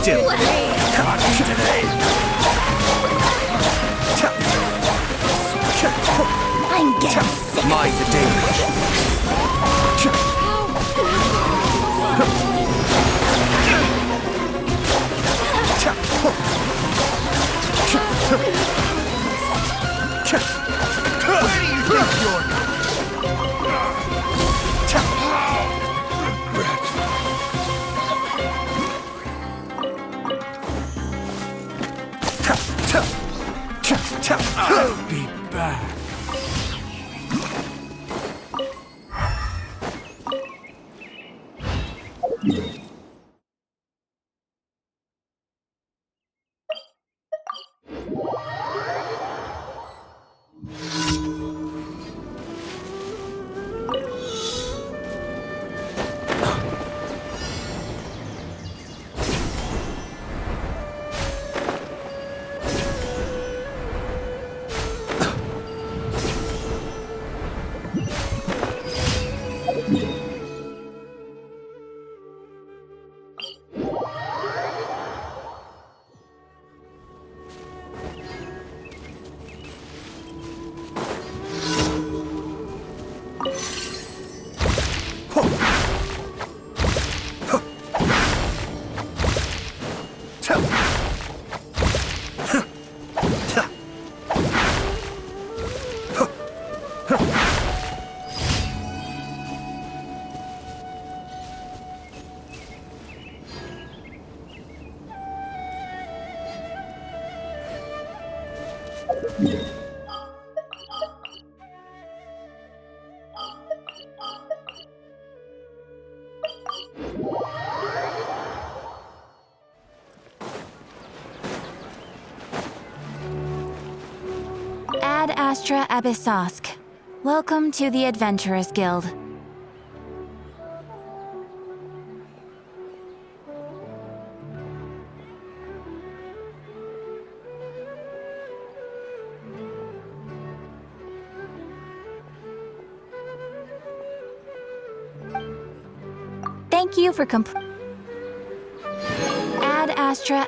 still. Not today. I'm getting sick. Mind the damage. Where do you think you're going? Regret. I'll be back. Ad Astra Abyssosk. Welcome to the Adventurers Guild. Thank you for Ad Astra.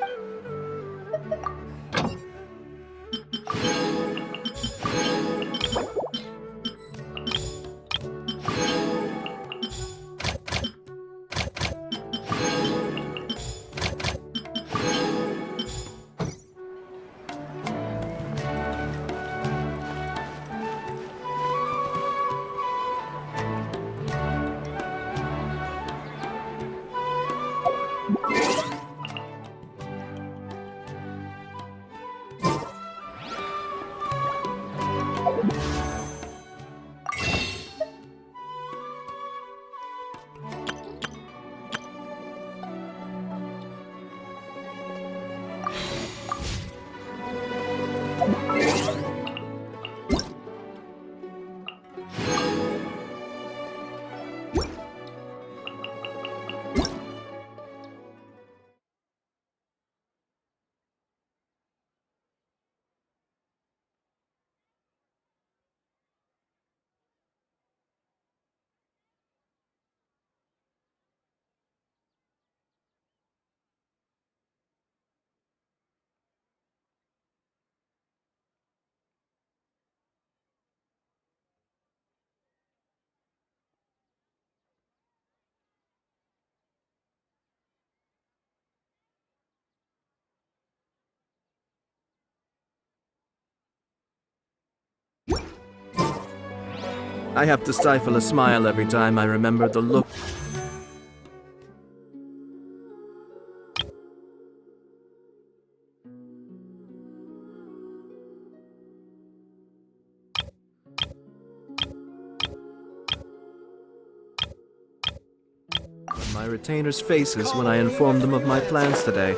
I have to stifle a smile every time I remember the look. On my retainers' faces when I informed them of my plans today.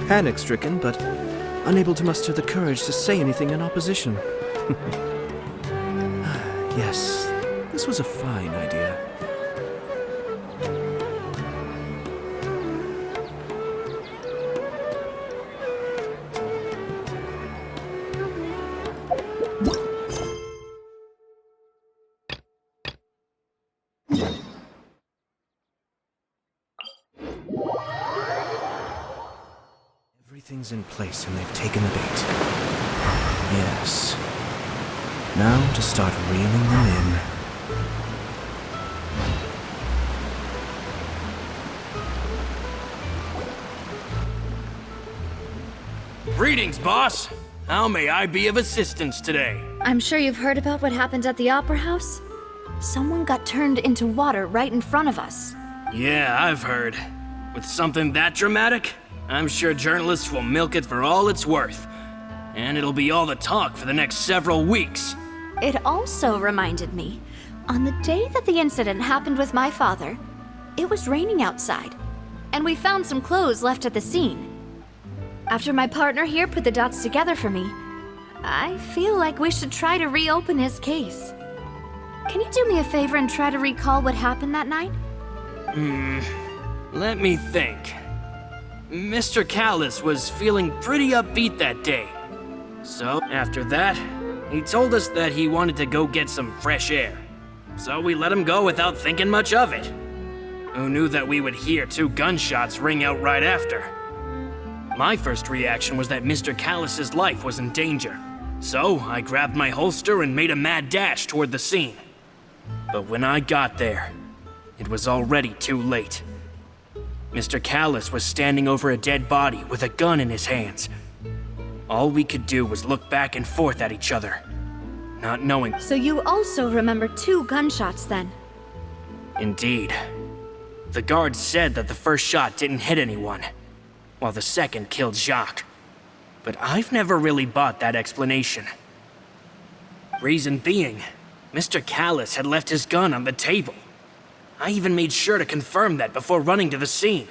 Panic-stricken, but unable to muster the courage to say anything in opposition. Yes, this was a fine idea. Everything's in place and they've taken the bait. Yes. Now to start reeling them in. Greetings, boss. How may I be of assistance today? I'm sure you've heard about what happened at the Opera House. Someone got turned into water right in front of us. Yeah, I've heard. With something that dramatic, I'm sure journalists will milk it for all it's worth. And it'll be all the talk for the next several weeks. It also reminded me, on the day that the incident happened with my father, it was raining outside, and we found some clothes left at the scene. After my partner here put the dots together for me, I feel like we should try to reopen his case. Can you do me a favor and try to recall what happened that night? Let me think. Mr. Callis was feeling pretty upbeat that day. So, after that, he told us that he wanted to go get some fresh air. So we let him go without thinking much of it. Who knew that we would hear 2 gunshots ring out right after? My first reaction was that Mr. Callis's life was in danger. So I grabbed my holster and made a mad dash toward the scene. But when I got there, it was already too late. Mr. Callis was standing over a dead body with a gun in his hands. All we could do was look back and forth at each other, not knowing. So you also remember 2 gunshots then? Indeed. The guard said that the first shot didn't hit anyone, while the second killed Jacques. But I've never really bought that explanation. Reason being, Mr. Callis had left his gun on the table. I even made sure to confirm that before running to the scene.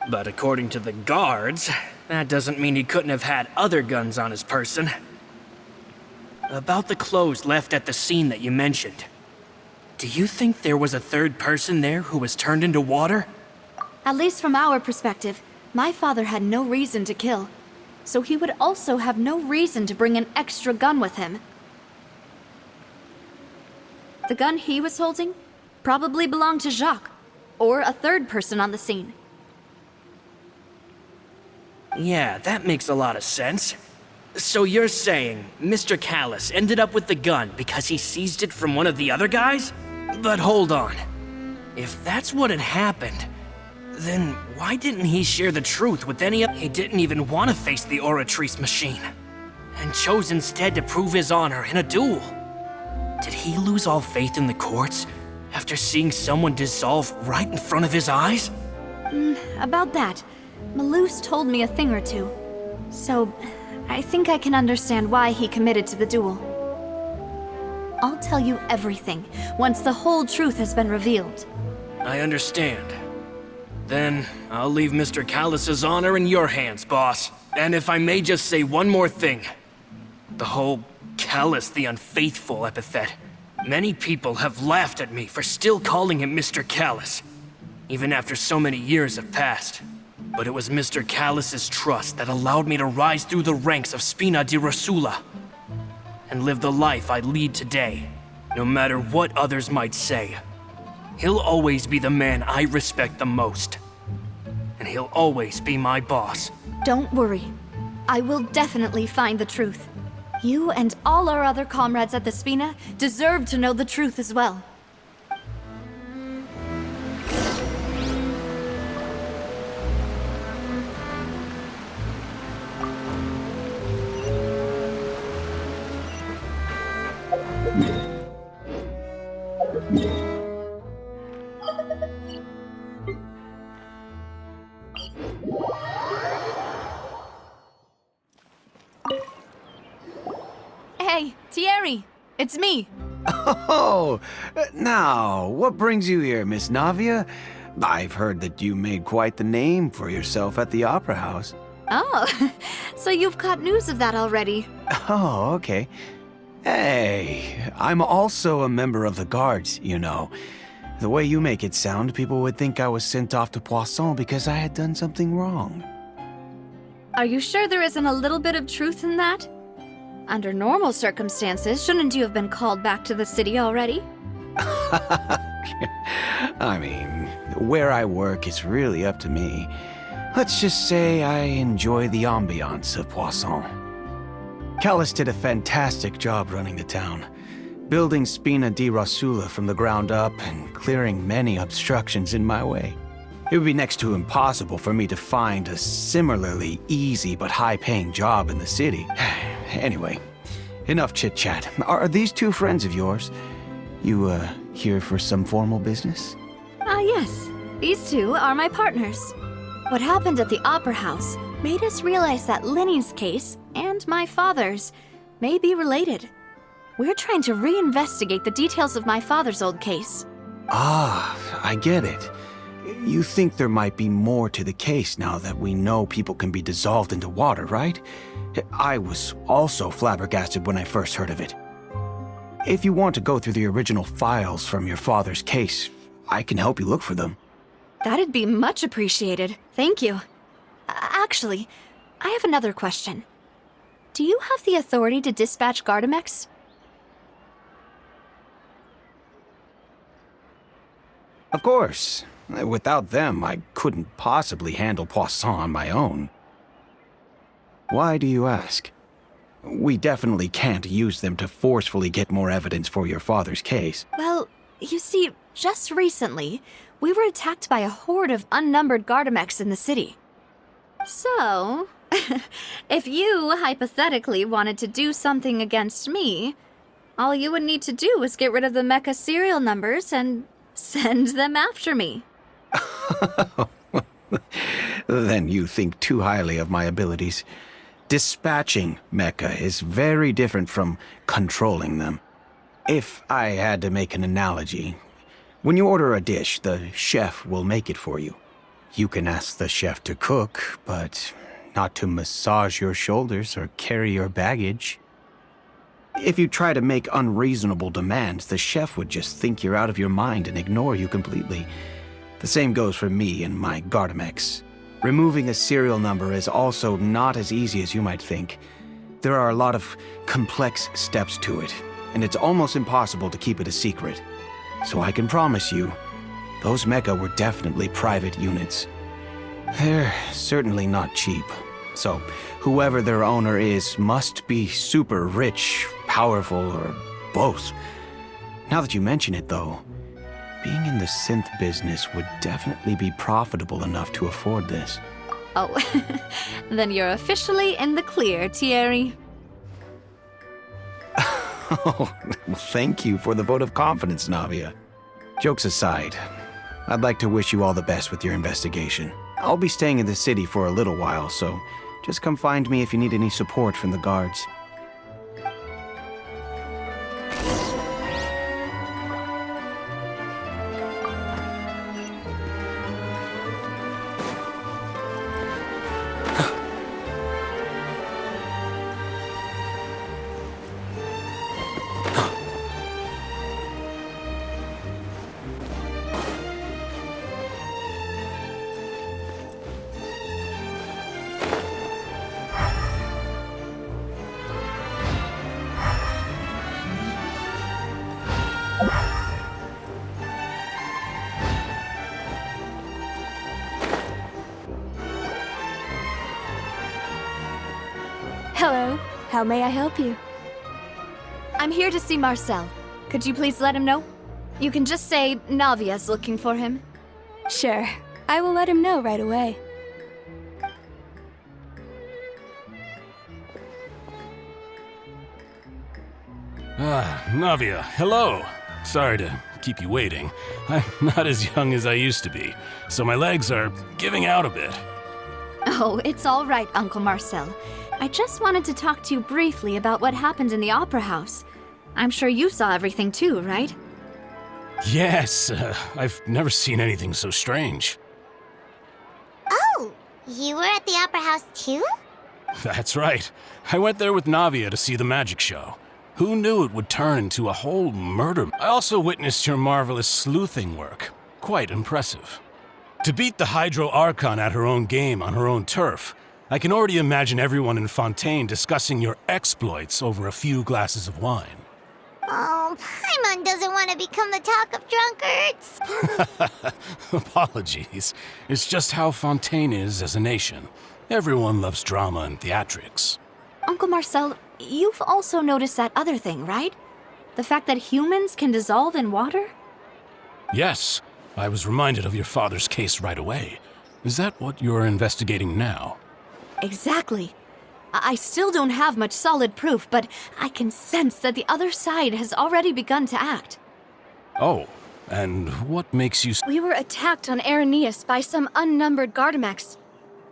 But according to the guards, that doesn't mean he couldn't have had other guns on his person. About the clothes left at the scene that you mentioned, do you think there was a third person there who was turned into water? At least from our perspective, my father had no reason to kill, so he would also have no reason to bring an extra gun with him. The gun he was holding probably belonged to Jacques, or a third person on the scene. Yeah, that makes a lot of sense. So you're saying Mr. Callis ended up with the gun because he seized it from one of the other guys? But hold on. If that's what had happened, then why didn't he share the truth with any of— He didn't even want to face the Oratrice machine, and chose instead to prove his honor in a duel. Did he lose all faith in the courts after seeing someone dissolve right in front of his eyes? About that, Malus told me a thing or two, so I think I can understand why he committed to the duel. I'll tell you everything once the whole truth has been revealed. I understand. Then I'll leave Mr. Callis's honor in your hands, boss. And if I may just say one more thing. The whole Callis the Unfaithful epithet. Many people have laughed at me for still calling him Mr. Callis, even after so many years have passed. But it was Mr. Callis's trust that allowed me to rise through the ranks of Spina di Rosula and live the life I lead today, no matter what others might say. He'll always be the man I respect the most, and he'll always be my boss. Don't worry. I will definitely find the truth. You and all our other comrades at the Spina deserve to know the truth as well. Hey, Thierry, it's me. Oh, now, what brings you here, Miss Navia? I've heard that you made quite the name for yourself at the Opera House. Oh, so you've caught news of that already. Oh, okay. Hey, I'm also a member of the guards, you know. The way you make it sound, people would think I was sent off to Poisson because I had done something wrong. Are you sure there isn't a little bit of truth in that? Under normal circumstances, shouldn't you have been called back to the city already? I mean, where I work is really up to me. Let's just say I enjoy the ambiance of Poisson. Callis did a fantastic job running the town, building Spina di Rosula from the ground up and clearing many obstructions in my way. It would be next to impossible for me to find a similarly easy but high-paying job in the city. Anyway, enough chit-chat. Are these two friends of yours? You, here for some formal business? Yes. These two are my partners. What happened at the Opera House made us realize that Linny's case and my father's may be related. We're trying to reinvestigate the details of my father's old case. Ah, I get it. You think there might be more to the case now that we know people can be dissolved into water, right? I was also flabbergasted when I first heard of it. If you want to go through the original files from your father's case, I can help you look for them. That'd be much appreciated. Thank you. Actually, I have another question. Do you have the authority to dispatch Gardamex? Of course. Without them, I couldn't possibly handle Poisson on my own. Why do you ask? We definitely can't use them to forcefully get more evidence for your father's case. Well, you see, just recently, we were attacked by a horde of unnumbered Gardamex in the city. So, if you hypothetically wanted to do something against me, all you would need to do is get rid of the mecha serial numbers and send them after me. Then you think too highly of my abilities. Dispatching mecha is very different from controlling them. If I had to make an analogy, when you order a dish, the chef will make it for you. You can ask the chef to cook, but not to massage your shoulders or carry your baggage. If you try to make unreasonable demands, the chef would just think you're out of your mind and ignore you completely. The same goes for me and my Gardamex. Removing a serial number is also not as easy as you might think. There are a lot of complex steps to it, and it's almost impossible to keep it a secret. So I can promise you, those mecha were definitely private units. They're certainly not cheap. So whoever their owner is must be super rich, powerful, or both. Now that you mention it, though, being in the synth business would definitely be profitable enough to afford this. Oh, then you're officially in the clear, Thierry. Oh, well, thank you for the vote of confidence, Navia. Jokes aside, I'd like to wish you all the best with your investigation. I'll be staying in the city for a little while, so just come find me if you need any support from the guards. Hello, how may I help you? I'm here to see Marcel. Could you please let him know? You can just say Navia's looking for him. Sure, I will let him know right away. Navia, hello. Sorry to keep you waiting. I'm not as young as I used to be, so my legs are giving out a bit. Oh, it's all right, Uncle Marcel. I just wanted to talk to you briefly about what happened in the Opera House. I'm sure you saw everything too, right? Yes, I've never seen anything so strange. Oh, you were at the Opera House too? That's right. I went there with Navia to see the magic show. Who knew it would turn into a whole murder? I also witnessed your marvelous sleuthing work. Quite impressive. To beat the Hydro Archon at her own game on her own turf, I can already imagine everyone in Fontaine discussing your exploits over a few glasses of wine. Oh, Paimon doesn't want to become the talk of drunkards. Apologies. It's just how Fontaine is as a nation. Everyone loves drama and theatrics. Uncle Marcel, you've also noticed that other thing, right? The fact that humans can dissolve in water? Yes, I was reminded of your father's case right away. Is that what you're investigating now? Exactly. I still don't have much solid proof, but I can sense that the other side has already begun to act. Oh, and what makes you... We were attacked on Araneus by some unnumbered Gardamex.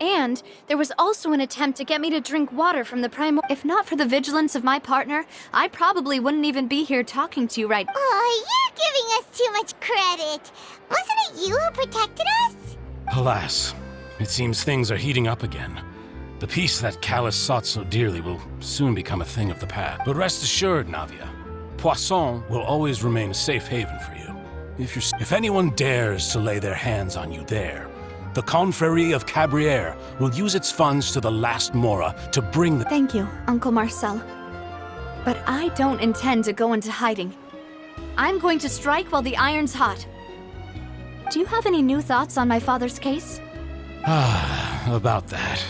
And there was also an attempt to get me to drink water from the primordial. If not for the vigilance of my partner, I probably wouldn't even be here talking to you right now. Oh, you're giving us too much credit. Wasn't it you who protected us? Alas, it seems things are heating up again. The peace that Callus sought so dearly will soon become a thing of the past. But rest assured, Navia, Poisson will always remain a safe haven for you. If anyone dares to lay their hands on you there, the Confrérie of Cabrières will use its funds to the last Mora to bring the... Thank you, Uncle Marcel. But I don't intend to go into hiding. I'm going to strike while the iron's hot. Do you have any new thoughts on my father's case? About that.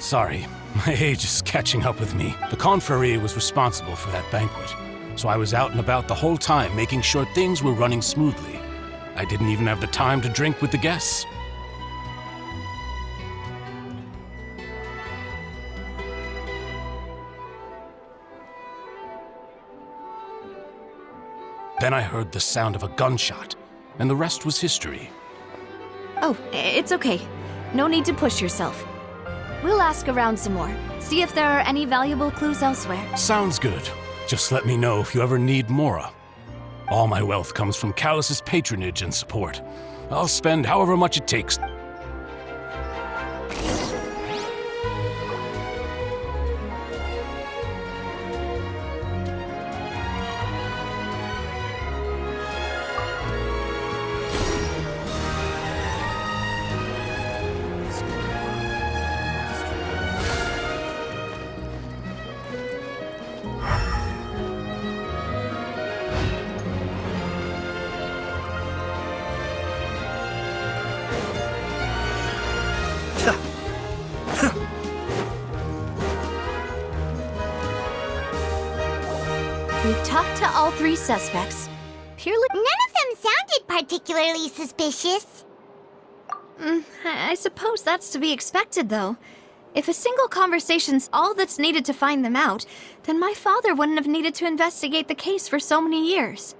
Sorry, my age is catching up with me. The Confrérie was responsible for that banquet, so I was out and about the whole time making sure things were running smoothly. I didn't even have the time to drink with the guests. Then I heard the sound of a gunshot, and the rest was history. Oh, it's okay. No need to push yourself. We'll ask around some more, see if there are any valuable clues elsewhere. Sounds good. Just let me know if you ever need Mora. All my wealth comes from Callus's patronage and support. I'll spend however much it takes. We've talked to all three suspects. Purely... None of them sounded particularly suspicious. I suppose that's to be expected, though. If a single conversation's all that's needed to find them out, then my father wouldn't have needed to investigate the case for so many years.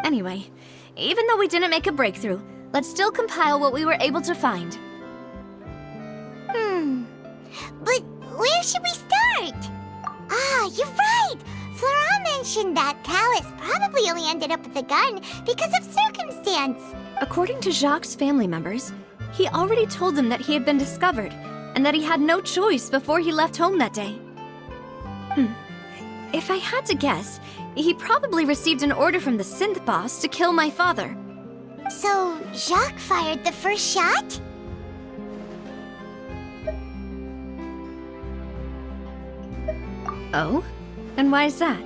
Anyway, even though we didn't make a breakthrough, let's still compile what we were able to find. But where should we start? Ah, you're right! Flora mentioned that Callus probably only ended up with the gun because of circumstance. According to Jacques' family members, he already told them that he had been discovered, and that he had no choice before he left home that day. If I had to guess, he probably received an order from the synth boss to kill my father. So, Jacques fired the first shot? Oh? And why is that?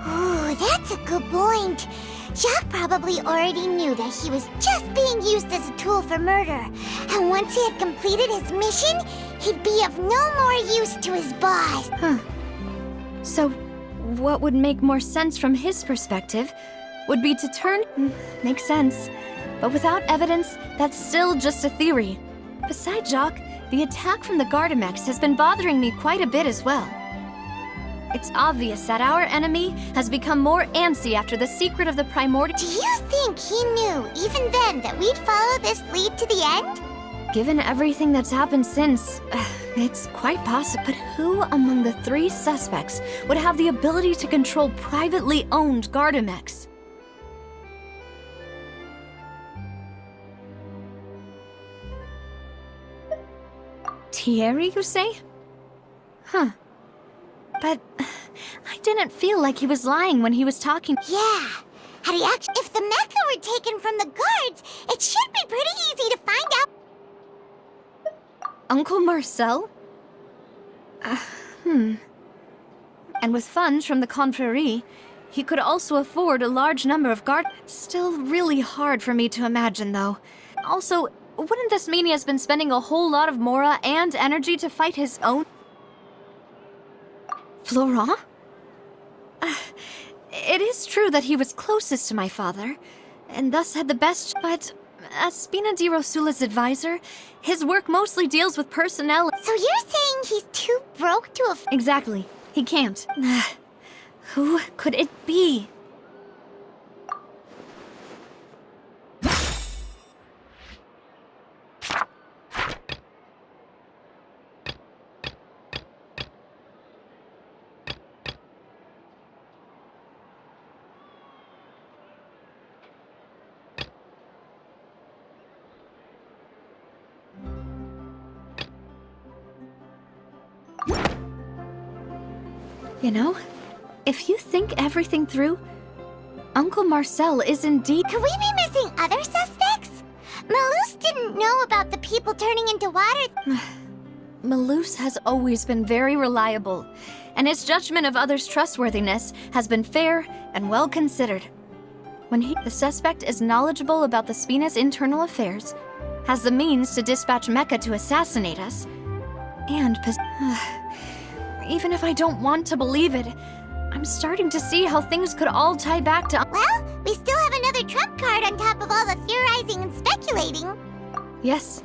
Ooh, that's a good point. Jacques probably already knew that he was just being used as a tool for murder. And once he had completed his mission, he'd be of no more use to his boss. So, what would make more sense from his perspective would be to turn... Makes sense. But without evidence, that's still just a theory. Besides Jacques, the attack from the Gardamex has been bothering me quite a bit as well. It's obvious that our enemy has become more antsy after the secret of the primordial... Do you think he knew, even then, that we'd follow this lead to the end? Given everything that's happened since, it's quite possible. But who among the 3 suspects would have the ability to control privately owned Gardamex? Thierry, you say? Huh. But I didn't feel like he was lying when he was talking. Yeah. Had he actually... If the mecha were taken from the guards, it should be pretty easy to find out. Uncle Marcel? And with funds from the Confrérie, he could also afford a large number of guards. Still really hard for me to imagine, though. Also, wouldn't this mean he has been spending a whole lot of mora and energy to fight his own... Florent? It is true that he was closest to my father, and thus had the best... But as Spina di Rosula's advisor, his work mostly deals with personnel... So you're saying he's too broke to afford... Exactly. He can't. Who could it be? You know, if you think everything through, Uncle Marcel is indeed... Could we be missing other suspects? Malus didn't know about the people turning into water... Malus has always been very reliable, and his judgment of others' trustworthiness has been fair and well considered. When the suspect is knowledgeable about the Spina's internal affairs, has the means to dispatch Mecha to assassinate us, and even if I don't want to believe it, I'm starting to see how things could all tie back to... Well, we still have another trump card on top of all the theorizing and speculating. Yes.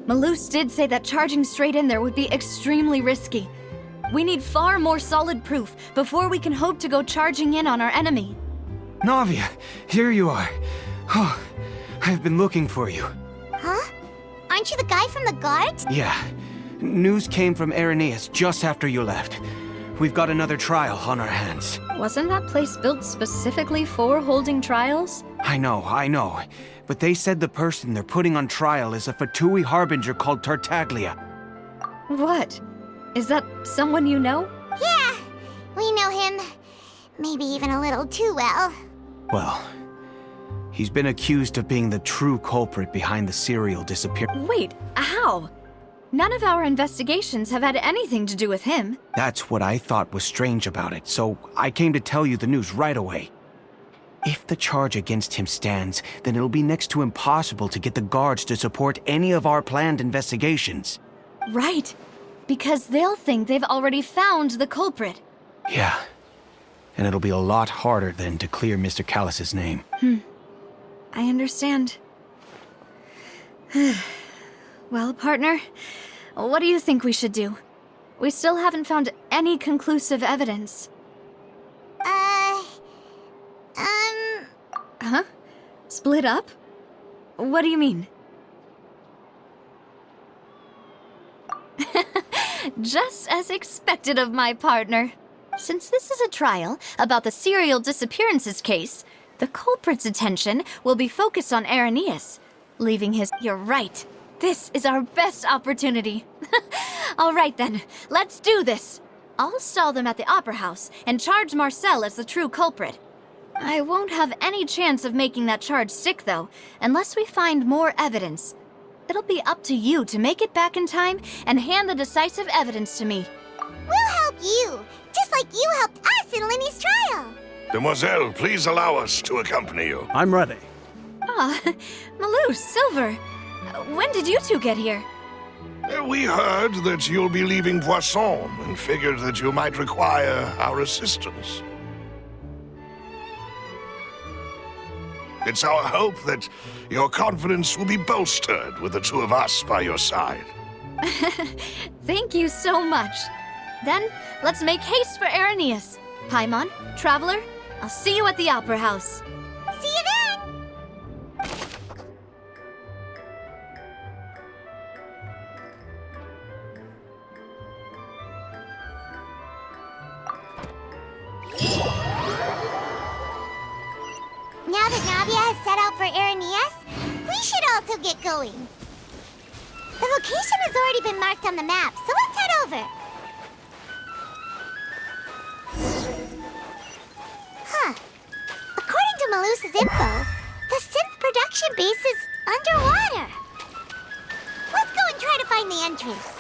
Malus did say that charging straight in there would be extremely risky. We need far more solid proof before we can hope to go charging in on our enemy. Navia, here you are. Oh, I've been looking for you. Huh? Aren't you the guy from the guards? Yeah. News came from Irenaeus just after you left. We've got another trial on our hands. Wasn't that place built specifically for holding trials? I know. But they said the person they're putting on trial is a Fatui harbinger called Tartaglia. What? Is that someone you know? Yeah, we know him. Maybe even a little too well. Well, he's been accused of being the true culprit behind the serial disappearance. Wait, how? None of our investigations have had anything to do with him. That's what I thought was strange about it, so I came to tell you the news right away. If the charge against him stands, then it'll be next to impossible to get the guards to support any of our planned investigations. Right, because they'll think they've already found the culprit. Yeah, and it'll be a lot harder then to clear Mr. Callus's name. I understand. Well, partner, what do you think we should do? We still haven't found any conclusive evidence. Huh? Split up? What do you mean? Just as expected of my partner. Since this is a trial about the serial disappearances case, the culprit's attention will be focused on Irenaeus, leaving his... You're right. This is our best opportunity. All right then, let's do this. I'll stall them at the Opera House and charge Marcel as the true culprit. I won't have any chance of making that charge stick, though, unless we find more evidence. It'll be up to you to make it back in time and hand the decisive evidence to me. We'll help you, just like you helped us in Linny's trial. Demoiselle, please allow us to accompany you. I'm ready. Ah, Malou, Silver. When did you two get here? We heard that you'll be leaving Poisson and figured that you might require our assistance. It's our hope that your confidence will be bolstered with the two of us by your side. Thank you so much. Then, let's make haste for Irenaeus. Paimon, Traveler, I'll see you at the Opera House. See you then! Now that Navia has set out for Irenaeus, we should also get going. The location has already been marked on the map, so let's head over. Huh. According to Malus's info, the synth production base is underwater. Let's go and try to find the entrance.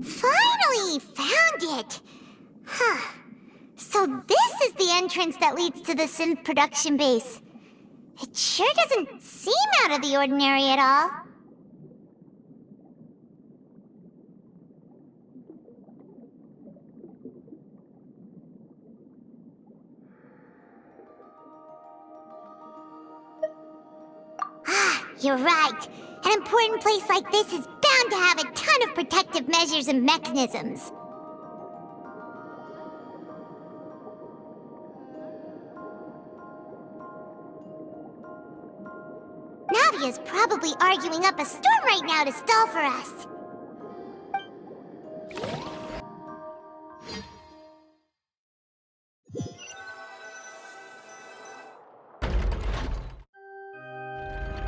Finally found it! Huh. So this is the entrance that leads to the synth production base. It sure doesn't seem out of the ordinary at all. Ah, you're right. An important place like this is bound to have a ton of protective measures and mechanisms. Navia's probably arguing up a storm right now to stall for us.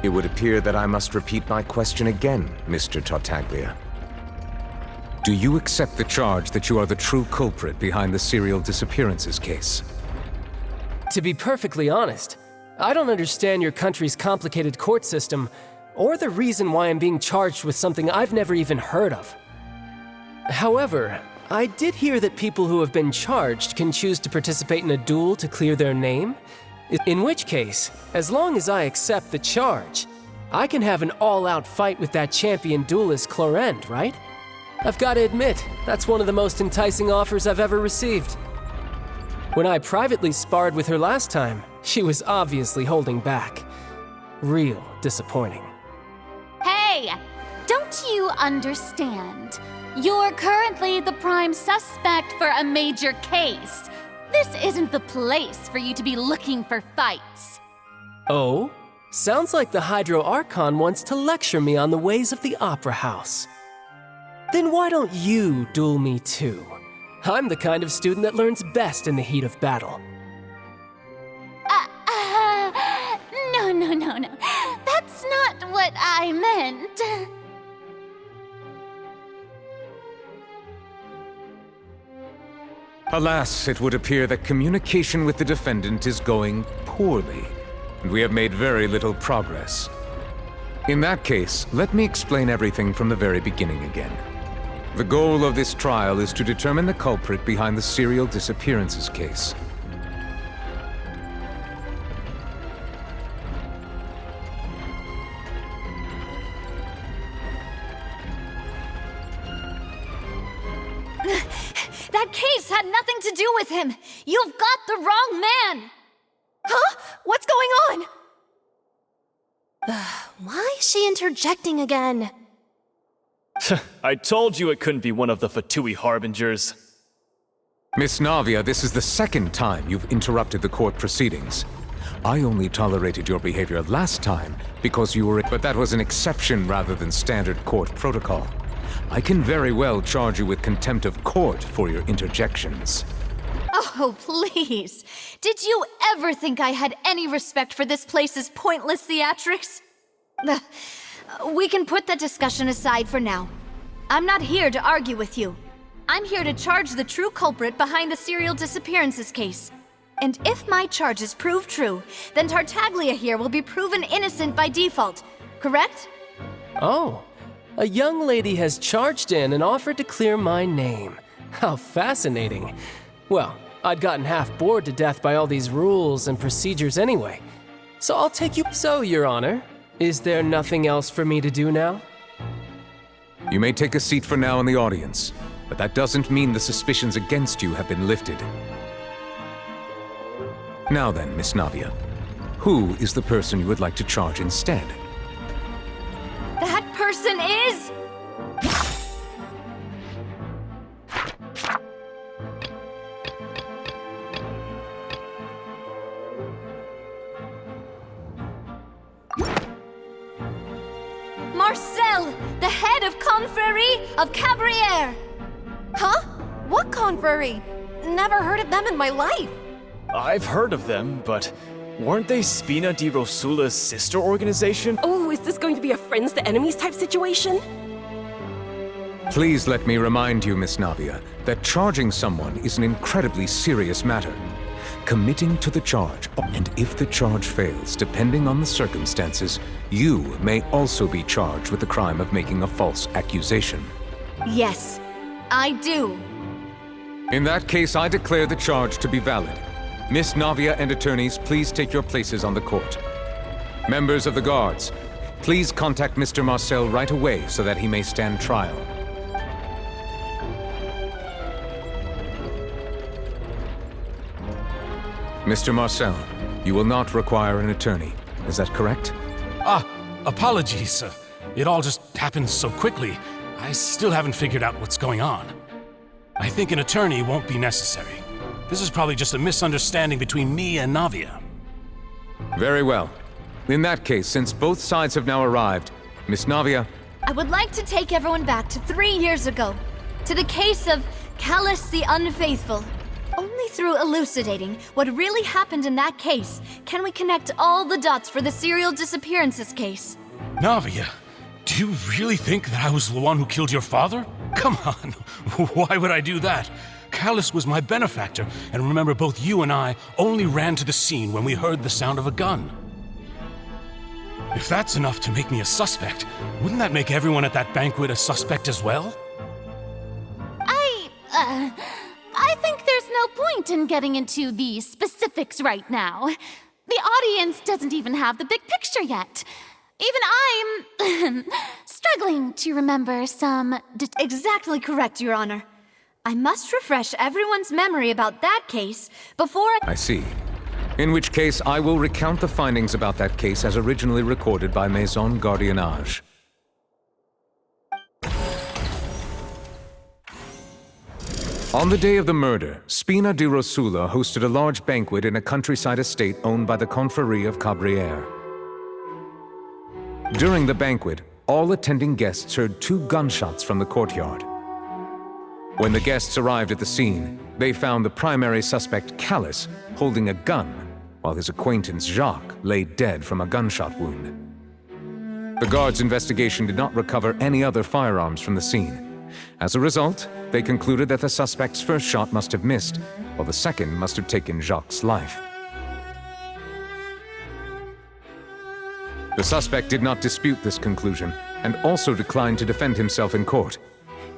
It would appear that I must repeat my question again, Mr. Tartaglia. Do you accept the charge that you are the true culprit behind the serial disappearances case? To be perfectly honest, I don't understand your country's complicated court system, or the reason why I'm being charged with something I've never even heard of. However, I did hear that people who have been charged can choose to participate in a duel to clear their name, in which case, as long as I accept the charge, I can have an all-out fight with that champion duelist Clorend, right? I've got to admit, that's one of the most enticing offers I've ever received. When I privately sparred with her last time, she was obviously holding back. Real disappointing. Hey! Don't you understand? You're currently the prime suspect for a major case. This isn't the place for you to be looking for fights. Oh? Sounds like the Hydro Archon wants to lecture me on the ways of the Opera House. Then why don't you duel me too? I'm the kind of student that learns best in the heat of battle. No. That's not what I meant. Alas, it would appear that communication with the defendant is going poorly. and we have made very little progress. In that case, let me explain everything from the very beginning again. The goal of this trial is to determine the culprit behind the serial disappearances case. That case had nothing to do with him! You've got the wrong man! Huh? What's going on? Why is she interjecting again? I told you it couldn't be one of the Fatui Harbingers. Miss Navia, this is the second time you've interrupted the court proceedings. I only tolerated your behavior last time because you were... But that was an exception rather than standard court protocol. I can very well charge you with contempt of court for your interjections. Oh, please. Did you ever think I had any respect for this place's pointless theatrics? We can put that discussion aside for now. I'm not here to argue with you. I'm here to charge the true culprit behind the serial disappearances case. And if my charges prove true, then Tartaglia here will be proven innocent by default, correct? Oh, a young lady has charged in and offered to clear my name. How fascinating. Well, I'd gotten half bored to death by all these rules and procedures anyway. So I'll take you. So, Your Honor, is there nothing else for me to do now? You may take a seat for now in the audience, but that doesn't mean the suspicions against you have been lifted. Now then, Miss Navia, who is the person you would like to charge instead? That person is... Marcel, the head of Confrérie of Cabrières! Huh? What confrérie? Never heard of them in my life. I've heard of them, but weren't they Spina di Rosula's sister organization? Oh, is this going to be a friends to enemies type situation? Please let me remind you, Miss Navia, that charging someone is an incredibly serious matter. Committing to the charge, and if the charge fails, depending on the circumstances, you may also be charged with the crime of making a false accusation. Yes, I do. In that case, I declare the charge to be valid. Miss Navia and attorneys, please take your places on the court. Members of the guards, please contact Mr. Marcel right away so that he may stand trial. Mr. Marcel, you will not require an attorney. Is that correct? Apologies, sir. It all just happened so quickly. I still haven't figured out what's going on. I think an attorney won't be necessary. This is probably just a misunderstanding between me and Navia. Very well. In that case, since both sides have now arrived, Miss Navia... I would like to take everyone back to 3 years ago, to the case of Callus the Unfaithful. Only through elucidating what really happened in that case can we connect all the dots for the serial disappearances case. Navia, do you really think that I was the one who killed your father? Come on, why would I do that? Callus was my benefactor, and remember, both you and I only ran to the scene when we heard the sound of a gun. If that's enough to make me a suspect, wouldn't that make everyone at that banquet a suspect as well? I think there's no point in getting into the specifics right now. The audience doesn't even have the big picture yet. Even I'm struggling to remember some Exactly correct, Your Honor. I must refresh everyone's memory about that case before I see. In which case, I will recount the findings about that case as originally recorded by Maison Gardiennage. On the day of the murder, Spina di Rosula hosted a large banquet in a countryside estate owned by the Confrérie of Cabrières. During the banquet, all attending guests heard 2 gunshots from the courtyard. When the guests arrived at the scene, they found the primary suspect, Callus, holding a gun, while his acquaintance, Jacques, lay dead from a gunshot wound. The guards' investigation did not recover any other firearms from the scene. As a result, they concluded that the suspect's first shot must have missed, while the second must have taken Jacques' life. The suspect did not dispute this conclusion, and also declined to defend himself in court.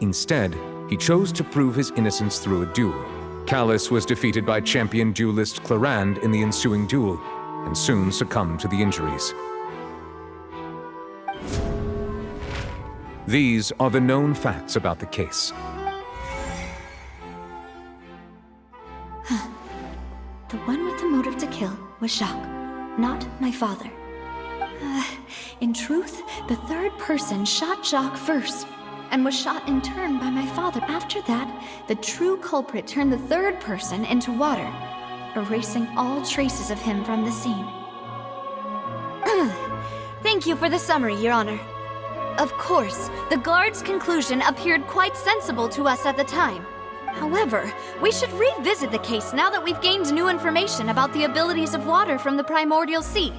Instead, he chose to prove his innocence through a duel. Callus was defeated by champion duelist Clarand in the ensuing duel, and soon succumbed to the injuries. These are the known facts about the case. The one with the motive to kill was Jacques, not my father. In truth, the third person shot Jacques first, and was shot in turn by my father. After that, the true culprit turned the third person into water, erasing all traces of him from the scene. Thank you for the summary, Your Honor. Of course, the guard's conclusion appeared quite sensible to us at the time. However, we should revisit the case now that we've gained new information about the abilities of water from the primordial sea.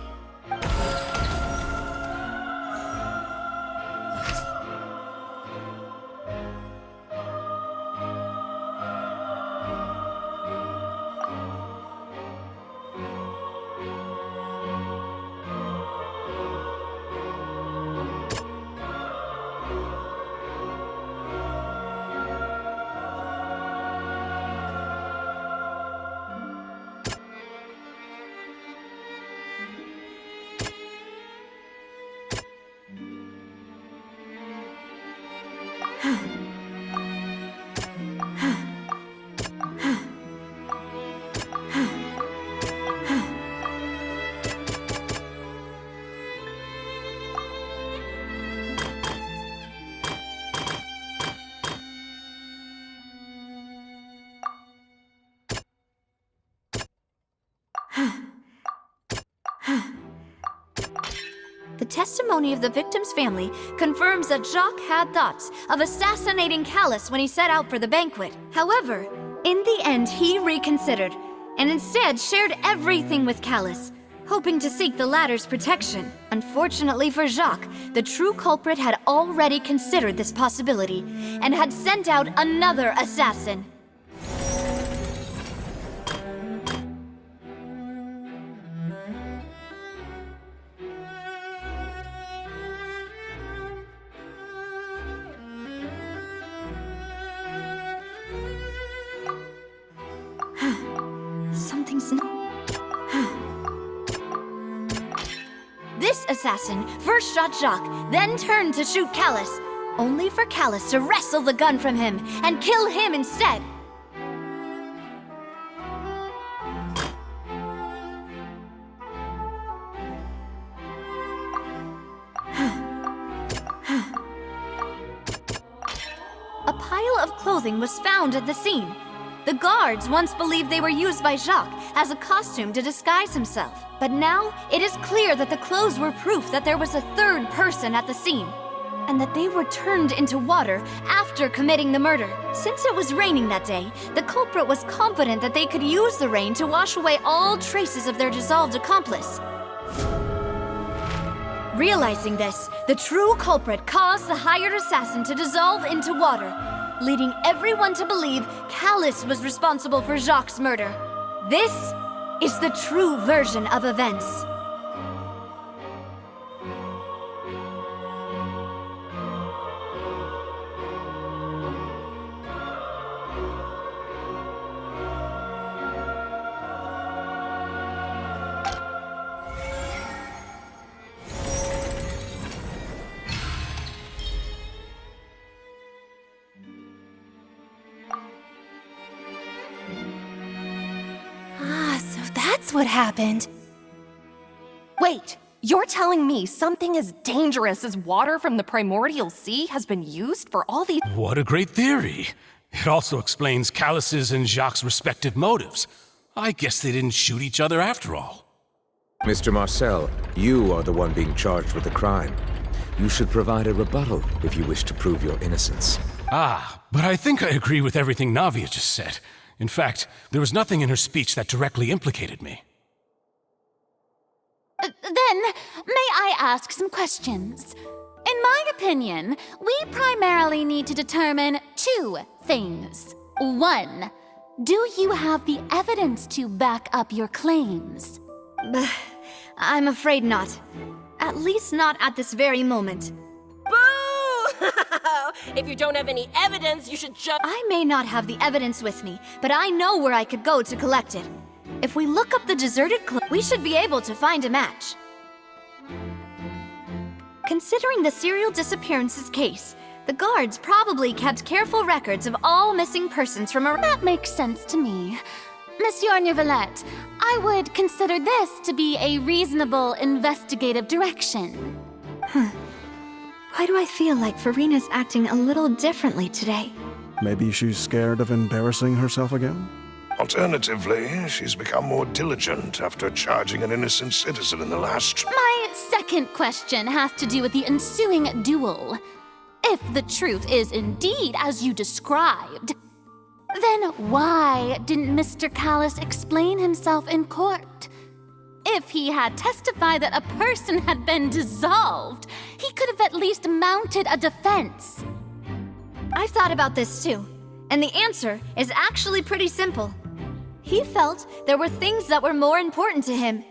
The testimony of the victim's family confirms that Jacques had thoughts of assassinating Callus when he set out for the banquet. However, in the end, he reconsidered, and instead shared everything with Callus, hoping to seek the latter's protection. Unfortunately for Jacques, the true culprit had already considered this possibility, and had sent out another assassin. This assassin first shot Jacques, then turned to shoot Callus, only for Callus to wrestle the gun from him and kill him instead. A pile of clothing was found at the scene. The guards once believed they were used by Jacques as a costume to disguise himself. But now, it is clear that the clothes were proof that there was a third person at the scene, and that they were turned into water after committing the murder. Since it was raining that day, the culprit was confident that they could use the rain to wash away all traces of their dissolved accomplice. Realizing this, the true culprit caused the hired assassin to dissolve into water, leading everyone to believe Callus was responsible for Jacques' murder. This is the true version of events. That's what happened. Wait, you're telling me something as dangerous as water from the primordial sea has been used for all these— What a great theory. It also explains Callus's and Jacques' respective motives. I guess they didn't shoot each other after all. Mr. Marcel, you are the one being charged with the crime. You should provide a rebuttal if you wish to prove your innocence. But I think I agree with everything Navia just said. In fact, there was nothing in her speech that directly implicated me. Then, may I ask some questions? In my opinion, we primarily need to determine two things. One, do you have the evidence to back up your claims? I'm afraid not. At least not at this very moment. Boo! If you don't have any evidence, you should just... I may not have the evidence with me, but I know where I could go to collect it. If we look up the deserted club, we should be able to find a match. Considering the serial disappearances case, the guards probably kept careful records of all missing persons from around. That makes sense to me. Monsieur Neuvillette, I would consider this to be a reasonable investigative direction. Why do I feel like Farina's acting a little differently today? Maybe she's scared of embarrassing herself again? Alternatively, she's become more diligent after charging an innocent citizen in the last... My second question has to do with the ensuing duel. If the truth is indeed as you described, then why didn't Mr. Callis explain himself in court? If he had testified that a person had been dissolved, he could have at least mounted a defense. I've thought about this too, and the answer is actually pretty simple. He felt there were things that were more important to him.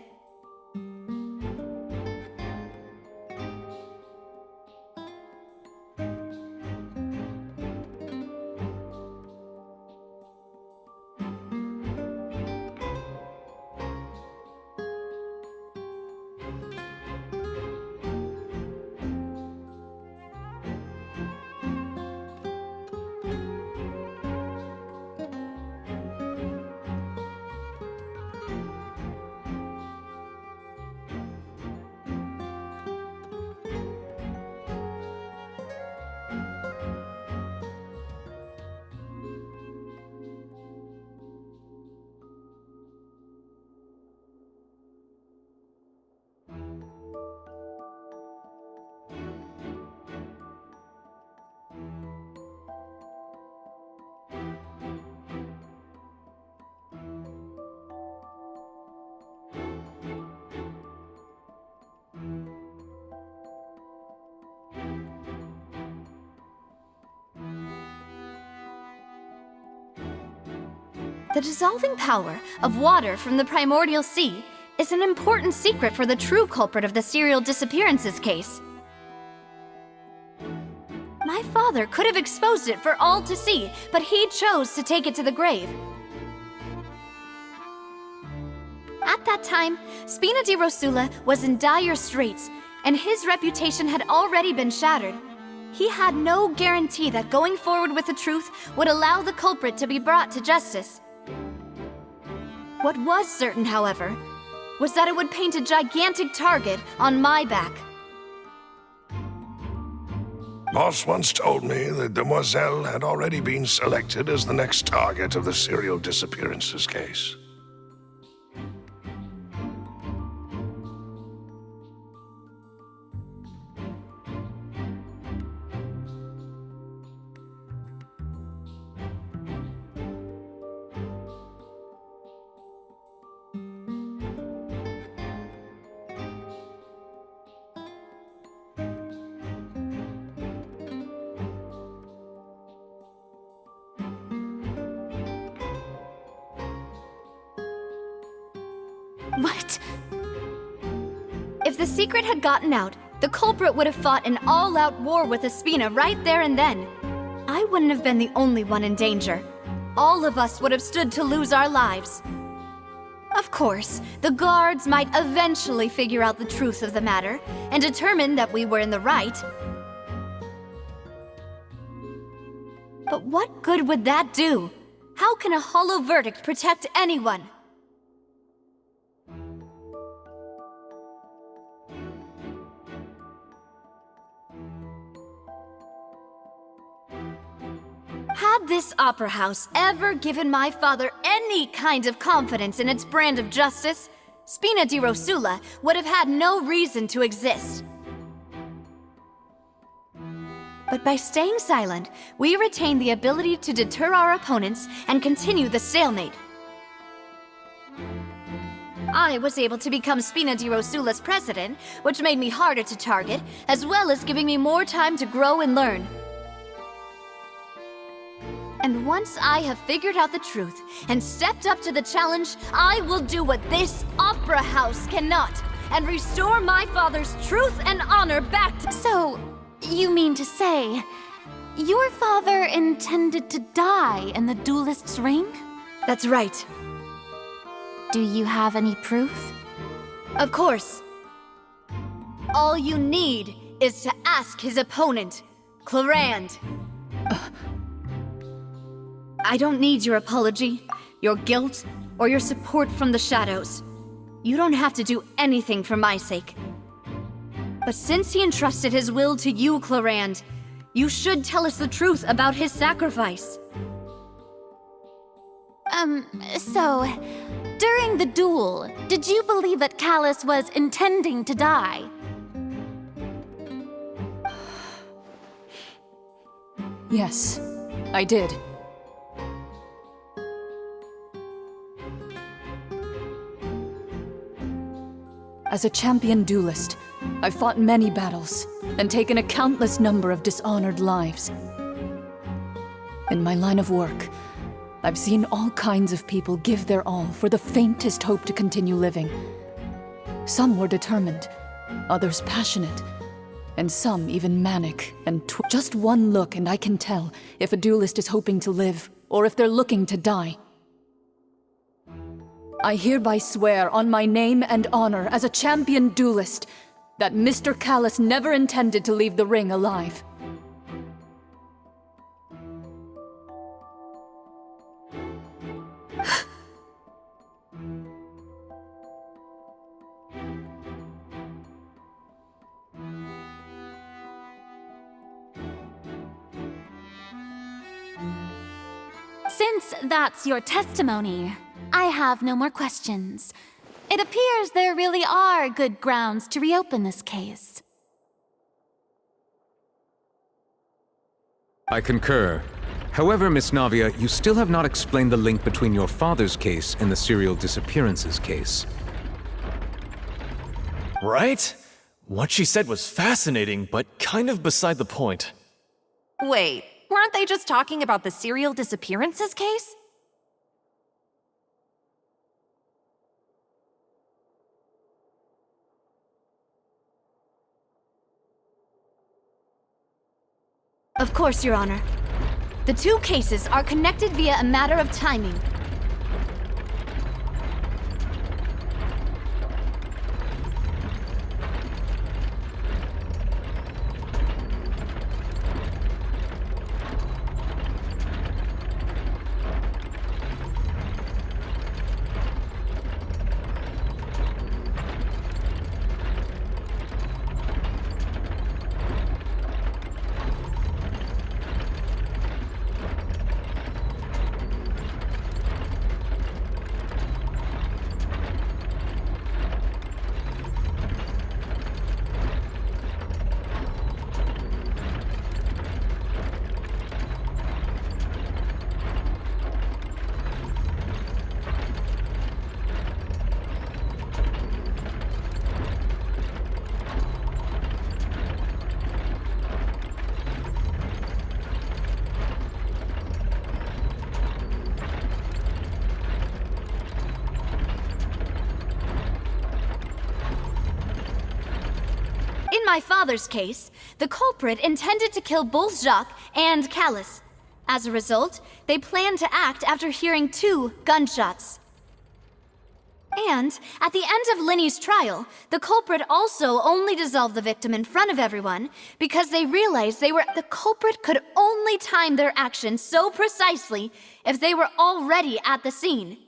The dissolving power of water from the primordial sea is an important secret for the true culprit of the serial disappearances case. My father could have exposed it for all to see, but he chose to take it to the grave. At that time, Spina di Rosula was in dire straits, and his reputation had already been shattered. He had no guarantee that going forward with the truth would allow the culprit to be brought to justice. What was certain, however, was that it would paint a gigantic target on my back. Boss once told me that Demoiselle had already been selected as the next target of the serial disappearances case. What? If the secret had gotten out, the culprit would have fought an all-out war with Espina right there and then. I wouldn't have been the only one in danger. All of us would have stood to lose our lives. Of course, the guards might eventually figure out the truth of the matter and determine that we were in the right. But what good would that do? How can a hollow verdict protect anyone? Had this opera house ever given my father any kind of confidence in its brand of justice, Spina di Rosula would have had no reason to exist. But by staying silent, we retain the ability to deter our opponents and continue the stalemate. I was able to become Spina di Rosula's president, which made me harder to target, as well as giving me more time to grow and learn. And once I have figured out the truth and stepped up to the challenge, I will do what this opera house cannot and restore my father's truth and honor back to— So, you mean to say, your father intended to die in the duelist's ring? That's right. Do you have any proof? Of course. All you need is to ask his opponent, Clarand. I don't need your apology, your guilt, or your support from the shadows. You don't have to do anything for my sake. But since he entrusted his will to you, Clarand, you should tell us the truth about his sacrifice. So, during the duel, did you believe that Callus was intending to die? Yes, I did. As a champion duelist, I've fought many battles and taken a countless number of dishonored lives. In my line of work, I've seen all kinds of people give their all for the faintest hope to continue living. Some were determined, others passionate, and some even manic and just one look and I can tell if a duelist is hoping to live or if they're looking to die. I hereby swear on my name and honor as a champion duelist that Mr. Callus never intended to leave the ring alive. Since that's your testimony, I have no more questions. It appears there really are good grounds to reopen this case. I concur. However, Miss Navia, you still have not explained the link between your father's case and the serial disappearances case. Right? What she said was fascinating, but kind of beside the point. Wait, weren't they just talking about the serial disappearances case? Of course, Your Honor. The two cases are connected via a matter of timing. In my father's case, the culprit intended to kill both Jacques and Callus. As a result, they planned to act after hearing 2 gunshots. And at the end of Linny's trial, the culprit also only dissolved the victim in front of everyone because they realized the culprit could only time their actions so precisely if they were already at the scene.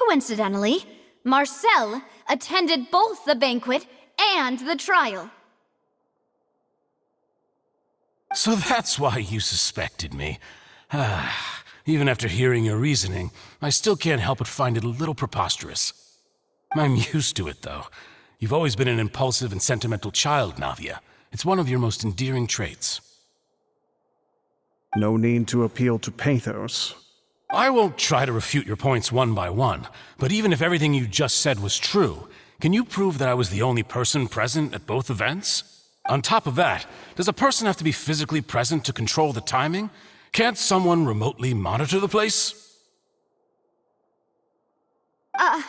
Coincidentally, Marcel attended both the banquet and the trial. So that's why you suspected me. Even after hearing your reasoning, I still can't help but find it a little preposterous. I'm used to it, though. You've always been an impulsive and sentimental child, Navia. It's one of your most endearing traits. No need to appeal to pathos. I won't try to refute your points one by one, but even if everything you just said was true, Can you prove that I was the only person present at both events? On top of that, does a person have to be physically present to control the timing? Can't someone remotely monitor the place? Not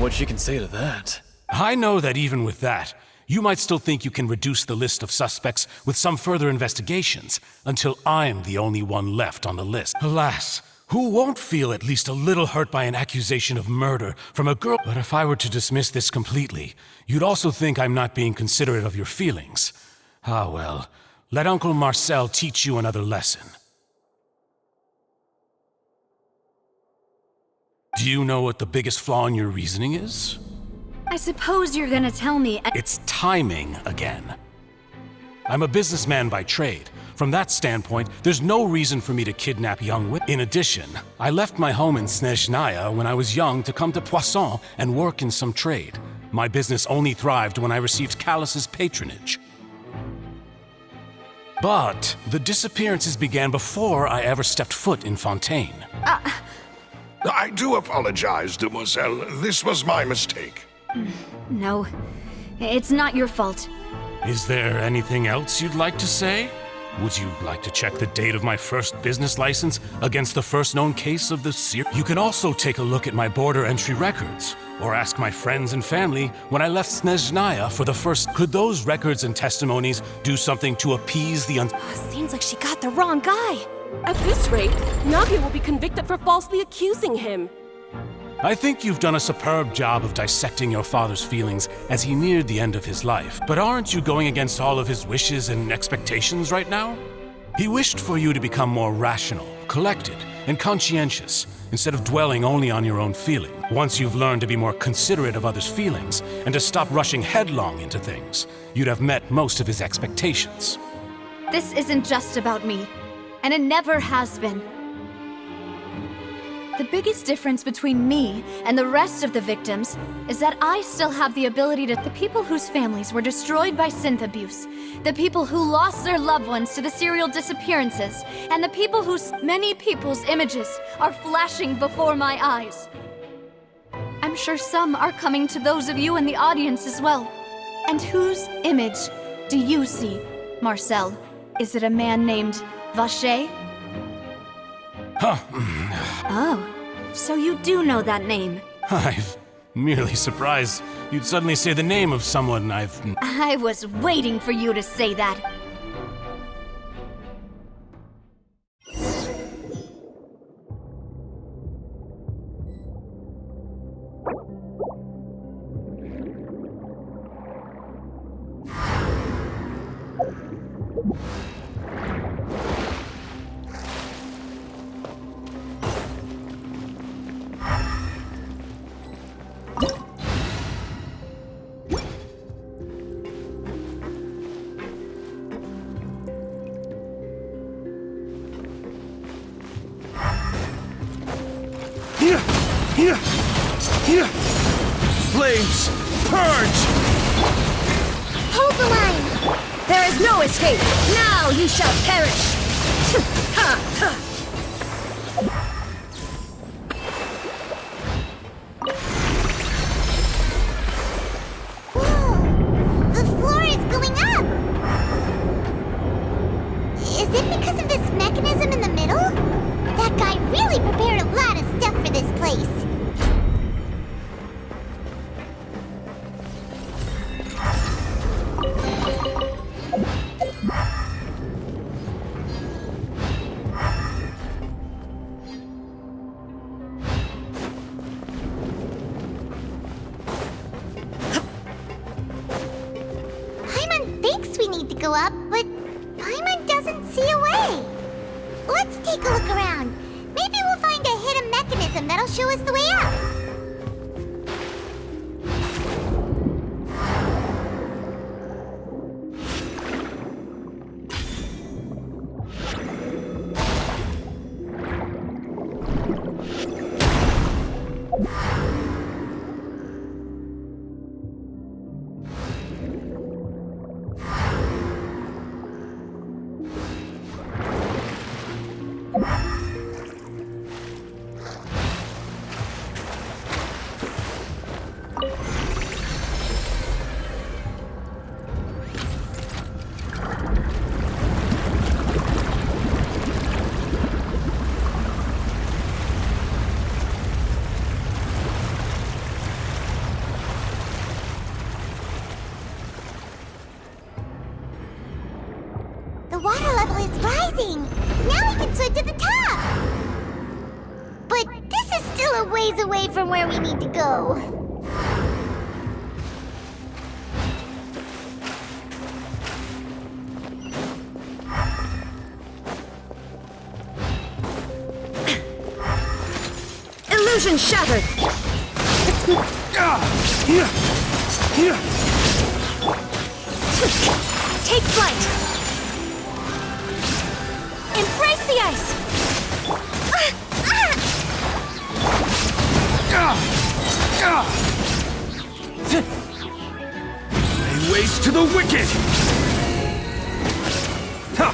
much you can say to that. I know that even with that, you might still think you can reduce the list of suspects with some further investigations, until I'm the only one left on the list. Alas, who won't feel at least a little hurt by an accusation of murder from a girl? But if I were to dismiss this completely, you'd also think I'm not being considerate of your feelings. Ah well, let Uncle Marcel teach you another lesson. Do you know what the biggest flaw in your reasoning is? I suppose you're gonna tell me. It's timing again. I'm a businessman by trade. From that standpoint, there's no reason for me to kidnap young women. In addition, I left my home in Snezhnaya when I was young to come to Poisson and work in some trade. My business only thrived when I received Callus's patronage. But the disappearances began before I ever stepped foot in Fontaine. I do apologize, demoiselle. This was my mistake. No, it's not your fault. Is there anything else you'd like to say? Would you like to check the date of my first business license against the first known case of the series? You can also take a look at my border entry records, or ask my friends and family when I left Snezhnaya for the first. Could those records and testimonies do something to appease the Seems like she got the wrong guy. At this rate, Navia will be convicted for falsely accusing him. I think you've done a superb job of dissecting your father's feelings as he neared the end of his life. But aren't you going against all of his wishes and expectations right now? He wished for you to become more rational, collected, and conscientious, instead of dwelling only on your own feeling. Once you've learned to be more considerate of others' feelings, and to stop rushing headlong into things, you'd have met most of his expectations. This isn't just about me, and it never has been. The biggest difference between me and the rest of the victims is that I still have the ability to— the people whose families were destroyed by synth abuse, the people who lost their loved ones to the serial disappearances, and the people whose— many people's images are flashing before my eyes. I'm sure some are coming to those of you in the audience as well. And whose image do you see, Marcel? Is it a man named Vacher? Huh. Oh, so you do know that name. I'm merely surprised you'd suddenly say the name of someone I've... I was waiting for you to say that. Flames, purge! Hold the line! There is no escape! Now you shall perish! Ha! Ha! Whoa! The floor is going up! Is it because of this mechanism in the middle? That guy really prepared a lot of stuff for this place. Paimon thinks we need to go up, but Paimon doesn't see a way. Let's take a look around. Maybe we'll find a hidden mechanism that'll show us the way up. is rising. Now we can swim to the top. But this is still a ways away from where we need to go. Illusion shattered! Take flight! Embrace the ice! Lay waste to the wicked! Huh.